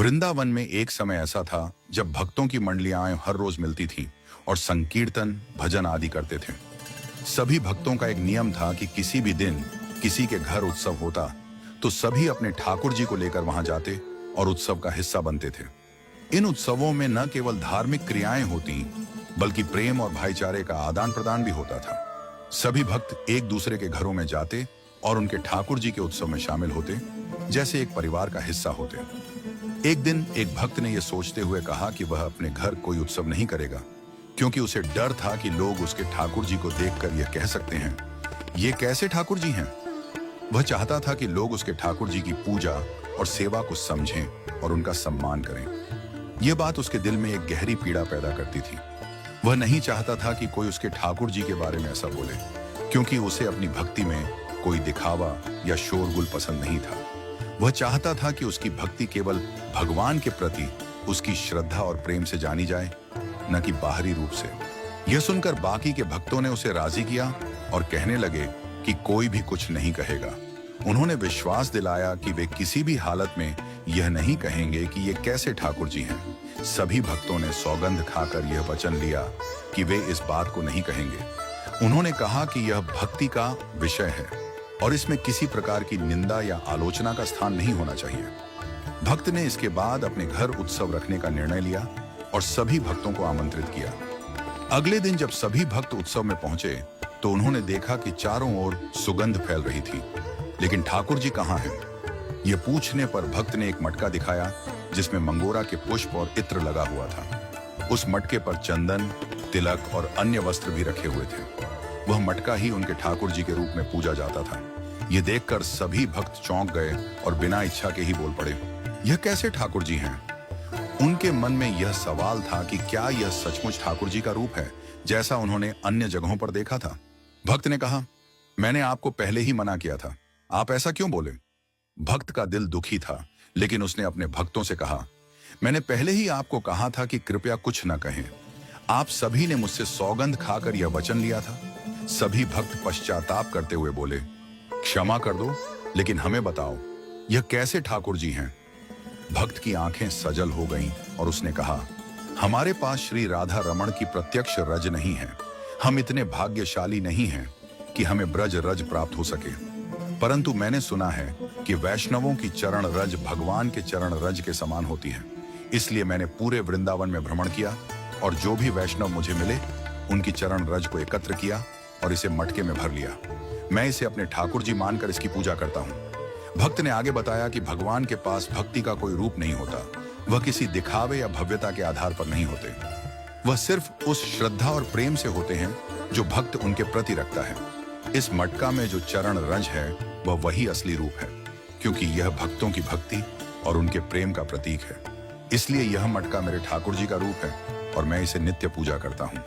वृंदावन में एक समय ऐसा था जब भक्तों की मंडलियां हर रोज मिलती थीं और संकीर्तन भजन आदि करते थे। सभी भक्तों का एक नियम था कि किसी भी दिन किसी के घर उत्सव होता तो सभी अपने ठाकुर जी को लेकर वहां जाते और उत्सव का हिस्सा बनते थे। इन उत्सवों में न केवल धार्मिक क्रियाएं होती बल्कि प्रेम और भाईचारे का आदान प्रदान भी होता था। सभी भक्त एक दूसरे के घरों में जाते और उनके ठाकुर जी के उत्सव में शामिल होते, जैसे एक परिवार का हिस्सा होते। एक दिन एक भक्त ने यह सोचते हुए कहा कि वह अपने घर कोई उत्सव नहीं करेगा, क्योंकि उसे डर था कि लोग उसके ठाकुर जी को देखकर यह कह सकते हैं, ये कैसे ठाकुर जी हैं। वह चाहता था कि लोग उसके ठाकुर जी की पूजा और सेवा को समझें और उनका सम्मान करें। यह बात उसके दिल में एक गहरी पीड़ा पैदा करती थी। वह नहीं चाहता था कि कोई उसके ठाकुर जी के बारे में ऐसा बोले, क्योंकि उसे अपनी भक्ति में कोई दिखावा या शोरगुल पसंद नहीं था। वह चाहता था कि उसकी भक्ति केवल भगवान के प्रति उसकी श्रद्धा और प्रेम से जानी जाए, न कि बाहरी रूप से। यह सुनकर बाकी के भक्तों ने उसे राजी किया और कहने लगे कि कोई भी कुछ नहीं कहेगा। उन्होंने विश्वास दिलाया कि वे किसी भी हालत में यह नहीं कहेंगे कि ये कैसे ठाकुर जी हैं। सभी भक्तों ने सौगंध खाकर यह वचन लिया कि वे इस बात को नहीं कहेंगे। उन्होंने कहा कि यह भक्ति का विषय है और इसमें किसी प्रकार की निंदा या आलोचना का स्थान नहीं होना चाहिए। भक्त ने इसके बाद अपने घर उत्सव रखने का निर्णय लिया और सभी भक्तों को आमंत्रित किया। अगले दिन जब सभी भक्त उत्सव में पहुंचे तो उन्होंने देखा कि चारों ओर सुगंध फैल रही थी, लेकिन ठाकुर जी कहाँ हैं? यह पूछने पर भक्त ने एक मटका दिखाया जिसमें मंगोरा के पुष्प और इत्र लगा हुआ था। उस मटके पर चंदन, तिलक और अन्य वस्त्र भी रखे हुए थे। वह मटका ही उनके ठाकुर जी के रूप में पूजा जाता था। यह देखकर सभी भक्त चौंक गए और बिना इच्छा के ही बोल पड़े, यह कैसे ठाकुर जी हैं? उनके मन में यह सवाल था कि क्या यह सचमुच ठाकुर जी का रूप है, जैसा उन्होंने अन्य जगहों पर देखा था। भक्त ने कहा, मैंने आपको पहले ही मना किया था, आप ऐसा क्यों बोले? भक्त का दिल दुखी था, लेकिन उसने अपने भक्तों से कहा, मैंने पहले ही आपको कहा था कि कृपया कुछ न कहें। आप सभी ने मुझसे सौगंध खाकर यह वचन लिया था। सभी भक्त पश्चाताप करते हुए बोले, क्षमा कर दो, लेकिन हमें बताओ, यह कैसे ठाकुर जी हैं? भक्त की आंखें सजल हो गईं और उसने कहा, हमारे पास श्री राधा रमण की प्रत्यक्ष रज नहीं है। हम इतने भाग्यशाली नहीं हैं कि हमें ब्रज रज प्राप्त हो सके, परंतु मैंने सुना है कि वैष्णवों की चरण रज भगवान के चरण रज के समान होती है। इसलिए मैंने पूरे वृंदावन में भ्रमण किया और जो भी वैष्णव मुझे मिले उनकी चरण रज को एकत्र किया और इसे मटके में भर लिया। मैं इसे अपने ठाकुर जी मानकर इसकी पूजा करता हूँ। भक्त ने आगे बताया कि भगवान के पास भक्ति का कोई रूप नहीं होता। वह किसी दिखावे या भव्यता के आधार पर नहीं होते। वह सिर्फ उस श्रद्धा और प्रेम से होते हैं जो भक्त उनके प्रति रखता है। इस मटका में जो चरण रज है वह वही असली रूप है, क्योंकि यह भक्तों की भक्ति और उनके प्रेम का प्रतीक है। इसलिए यह मटका मेरे ठाकुर जी का रूप है और मैं इसे नित्य पूजा करता हूँ।